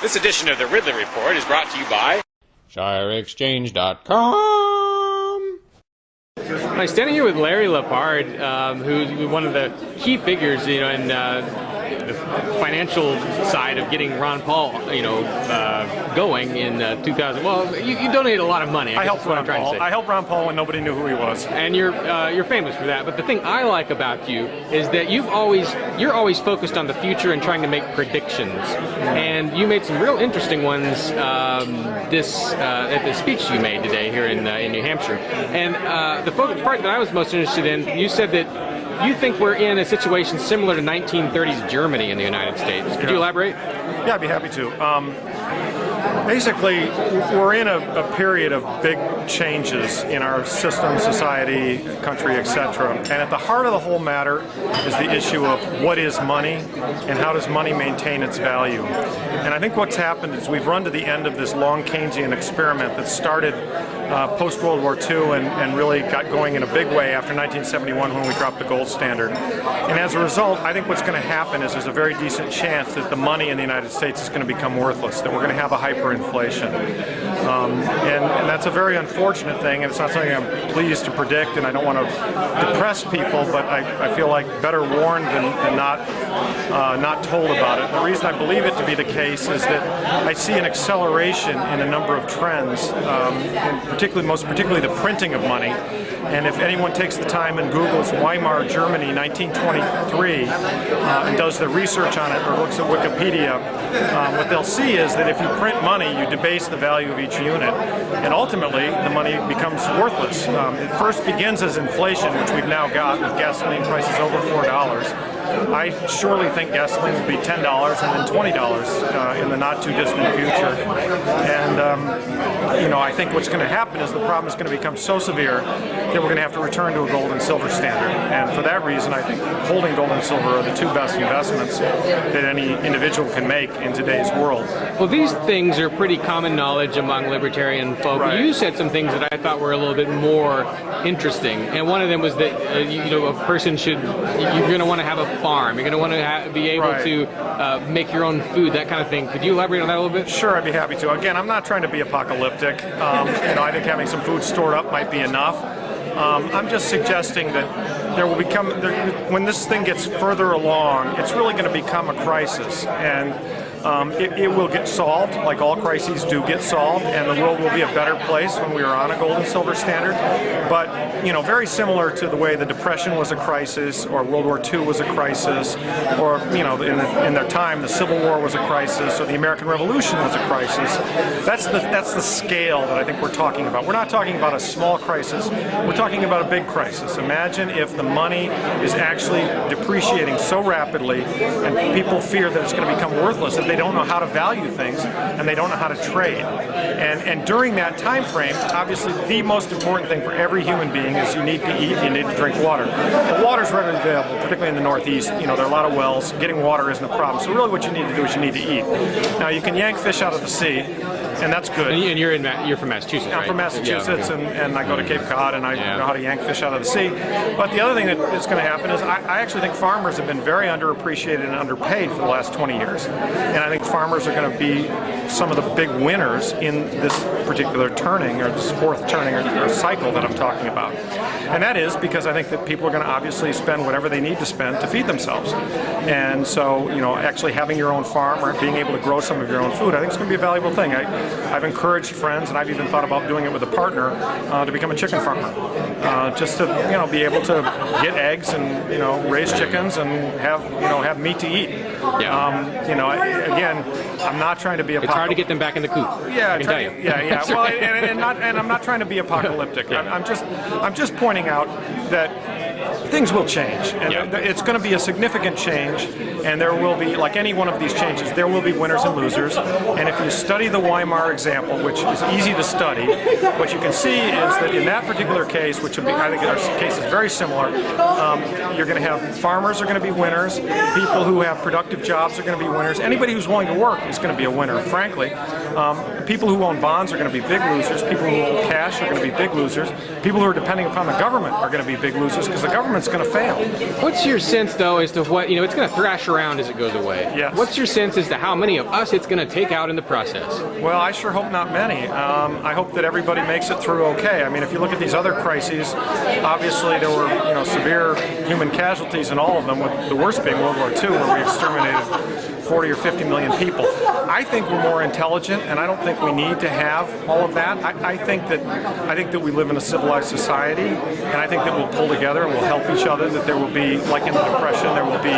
This edition of the Ridley Report is brought to you by ShireExchange.com. I'm standing here with Larry Lepard, who's one of the key figures, in the financial side of getting Ron Paul, going in 2000. Well, you donated a lot of money. I helped Ron Paul. I helped Ron Paul when nobody knew who he was. And you're famous for that. But the thing I like about you is that you're always focused on the future and trying to make predictions. And you made some real interesting ones at the speech you made today here in New Hampshire. And the part that I was most interested in, you said that you think we're in a situation similar to 1930s Germany in the United States. Could you elaborate? Yeah, I'd be happy to. Basically, we're in a period of big changes in our system, society, country, etc. And at the heart of the whole matter is the issue of what is money and how does money maintain its value. And I think what's happened is we've run to the end of this long Keynesian experiment that started post-World War II and really got going in a big way after 1971 when we dropped the gold standard. And as a result, I think what's going to happen is there's a very decent chance that the money in the United States is going to become worthless, that we're going to have a hyperinflation. And that's a very unfortunate thing, and it's not something I'm pleased to predict, and I don't want to depress people, but I feel like better warned than not told about it. The reason I believe it to be the case is that I see an acceleration in a number of trends, most particularly the printing of money. And if anyone takes the time and Googles Weimar Germany 1923 and does the research on it or looks at Wikipedia, what they'll see is that if you print money, you debase the value of each unit, and ultimately the money becomes worthless. It first begins as inflation, which we've now got with gasoline prices over $4. I surely think gasoline will be $10 and then $20 in the not too distant future. And I think what's going to happen is the problem is going to become so severe that we're going to have to return to a gold and silver standard. And for that reason, I think holding gold and silver are the two best investments that any individual can make in today's world. Well, these things are pretty common knowledge among libertarian folk. Right. You said some things that I thought were a little bit more interesting, and one of them was that a person you're going to want to have a farm. You're going to want to be able to make your own food, that kind of thing. Could you elaborate on that a little bit? Sure, I'd be happy to. Again, I'm not trying to be apocalyptic. I think having some food stored up might be enough. I'm just suggesting that when this thing gets further along, it's really going to become a crisis, and it will get solved, like all crises do get solved, and the world will be a better place when we are on a gold and silver standard. But very similar to the way the Depression was a crisis, or World War II was a crisis, or in their time the Civil War was a crisis, or the American Revolution was a crisis. That's the scale that I think we're talking about. We're not talking about a small crisis. We're talking about a big crisis. Imagine if the money is actually depreciating so rapidly, and people fear that it's going to become worthless, that they don't know how to value things and they don't know how to trade. And during that time frame, obviously the most important thing for every human being is you need to eat, you need to drink water. The water's readily available, particularly in the Northeast. There are a lot of wells. Getting water isn't a problem. So really what you need to do is you need to eat. Now you can yank fish out of the sea, and that's good. And you're from Massachusetts, right? I'm from Massachusetts, and I go to Cape Cod, and I know how to yank fish out of the sea. But the other thing that's going to happen is I actually think farmers have been very underappreciated and underpaid for the last 20 years. And I think farmers are going to be some of the big winners in this particular turning, or this fourth turning or cycle that I'm talking about. And that is because I think that people are going to obviously spend whatever they need to spend to feed themselves. And so, actually having your own farm or being able to grow some of your own food, I think it's going to be a valuable thing. I've encouraged friends, and I've even thought about doing it with a partner, to become a chicken farmer. Just to, be able to get eggs and, raise chickens and have meat to eat. Again, I'm not trying to be It's hard to get them back in the coop. Yeah, I can tell you. Yeah. Well, and I'm not trying to be apocalyptic. I'm just pointing out that things will change, and it's going to be a significant change, and there will be, like any one of these changes, there will be winners and losers. And if you study the Weimar example, which is easy to study, what you can see is that in that particular case, which I think our case is very similar, you're going to have farmers are going to be winners, people who have productive jobs are going to be winners, anybody who's willing to work is going to be a winner, frankly. People who own bonds are going to be big losers, people who own cash are going to be big losers, people who are depending upon the government are going to be big losers, because the government government's going to fail. What's your sense, though, as to what, it's going to thrash around as it goes away? Yes. What's your sense as to how many of us it's going to take out in the process? Well, I sure hope not many. I hope that everybody makes it through okay. I mean, if you look at these other crises, obviously there were severe human casualties in all of them, with the worst being World War II, where we exterminated 40 or 50 million people. I think we're more intelligent, and I don't think we need to have all of that. I think that we live in a civilized society, and I think that we'll pull together and we'll help each other. That there will be, like in the Depression, there will be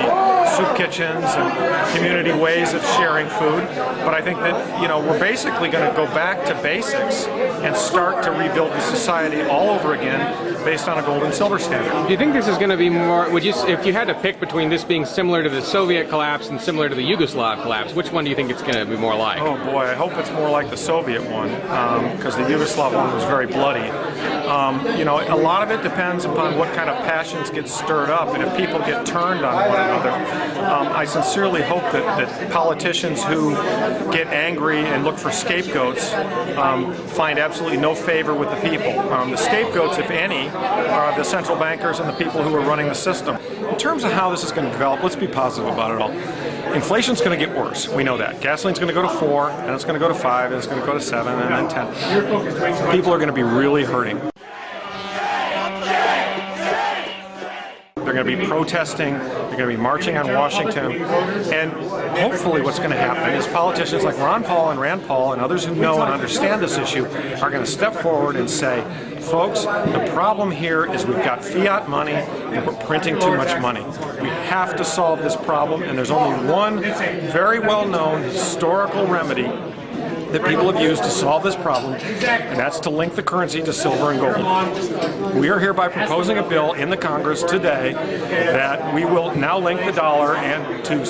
soup kitchens and community ways of sharing food. But I think that we're basically going to go back to basics and start to rebuild the society all over again based on a gold and silver standard. Do you think this is going to be more? If you had to pick between this being similar to the Soviet collapse and similar to the Yugoslav collapse, which one do you think it's going to be more like? Oh boy, I hope it's more like the Soviet one, because the Yugoslav one was very bloody. A lot of it depends upon what kind of passions get stirred up, and if people get turned on one another. I sincerely hope that politicians who get angry and look for scapegoats find absolutely no favor with the people. The scapegoats, if any, are the central bankers and the people who are running the system. In terms of how this is going to develop, let's be positive about it all. Inflation's going to get worse. We know that. Gasoline's going to go to 4, and it's going to go to 5, and it's going to go to 7, and then 10. People are going to be really hurting. They're going to be protesting, they're going to be marching on Washington, and hopefully what's going to happen is politicians like Ron Paul and Rand Paul and others who know and understand this issue are going to step forward and say, folks, the problem here is we've got fiat money and we're printing too much money. We have to solve this problem, and there's only one very well-known historical remedy that people have used to solve this problem, and that's to link the currency to silver and gold. We are hereby proposing a bill in the Congress today that we will now link the dollar and to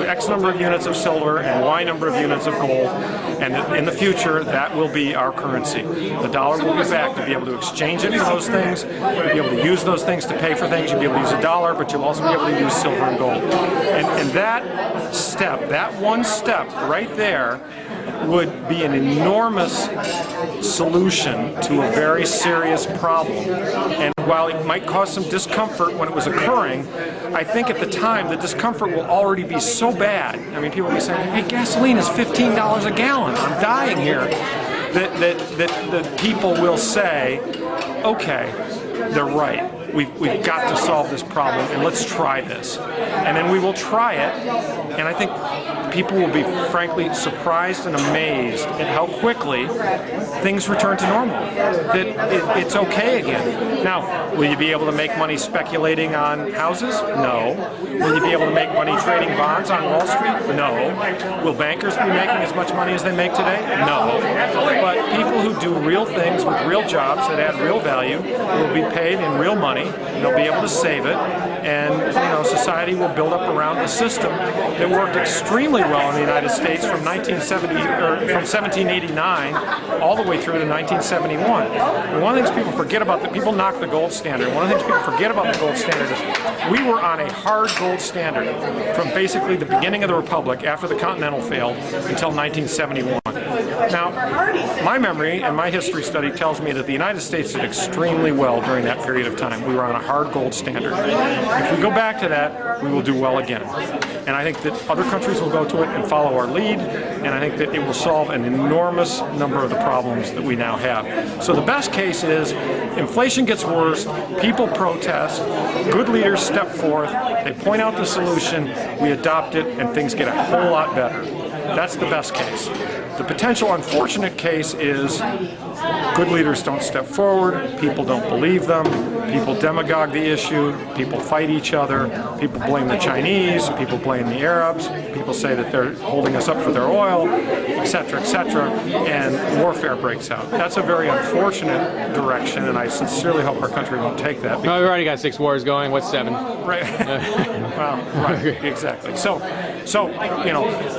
X number of units of silver and Y number of units of gold, and in the future that will be our currency. The dollar will be back to be able to exchange it for those things, you'll be able to use those things to pay for things, you'll be able to use a dollar, but you'll also be able to use silver and gold. And that step, that one step right there, would be an enormous solution to a very serious problem. And while it might cause some discomfort when it was occurring, I think at the time the discomfort will already be so bad. I mean, people will be saying, hey, gasoline is $15 a gallon, I'm dying here. That people will say, okay, they're right. We've got to solve this problem, and let's try this. And then we will try it, and I think people will be frankly surprised and amazed at how quickly things return to normal. That it's okay again. Now, will you be able to make money speculating on houses? No. Will you be able to make money trading bonds on Wall Street? No. Will bankers be making as much money as they make today? No. But people who do real things with real jobs that add real value will be paid in real money. They'll be able to save it, and society will build up around a system that worked extremely well in the United States from 1789 all the way through to 1971. And one of the things people forget about, that people knock the gold standard. One of the things people forget about the gold standard is we were on a hard gold standard from basically the beginning of the Republic after the Continental failed until 1971. Now, my memory and my history study tells me that the United States did extremely well during that period of time. We were on a hard gold standard. If we go back to that, we will do well again. And I think that other countries will go to it and follow our lead, and I think that it will solve an enormous number of the problems that we now have. So the best case is inflation gets worse, people protest, good leaders step forth, they point out the solution, we adopt it, and things get a whole lot better. That's the best case. The potential unfortunate case is good leaders don't step forward, people don't believe them, people demagogue the issue, people fight each other, people blame the Chinese, people blame the Arabs, people say that they're holding us up for their oil, etc., and warfare breaks out. That's a very unfortunate direction, and I sincerely hope our country won't take that. Well, we've already got 6 wars going. What's 7? Right. Well, right. Exactly. So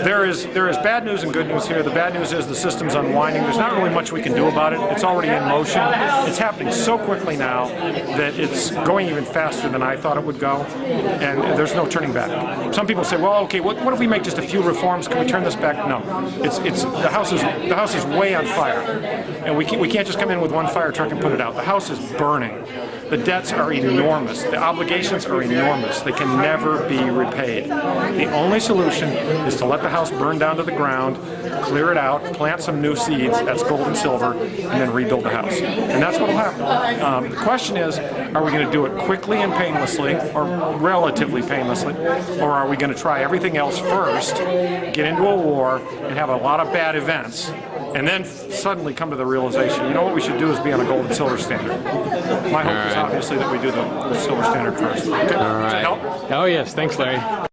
there is bad news and good news here. The bad news is the system's unwinding. There's not really much we can do about it. It's already in motion. It's happening so quickly now that it's going even faster than I thought it would go, and there's no turning back. Some people say, well, okay, what if we make just a few reforms? Can we turn this back? No. The house is way on fire, and we can't just come in with one fire truck and put it out. The house is burning. The debts are enormous. The obligations are enormous. They can never be repaid. The only solution is to let the house burn down to the ground, clear it out, plant some new seeds, that's gold and silver, and then rebuild the house. And that's what will happen. The question is, are we going to do it quickly and painlessly, or relatively painlessly, or are we going to try everything else first, get into a war, and have a lot of bad events, and then suddenly come to the realization, you know what we should do is be on a gold and silver standard. My hope is obviously that we do the silver standard first. Okay? All right. Does that help? Oh yes, thanks Larry.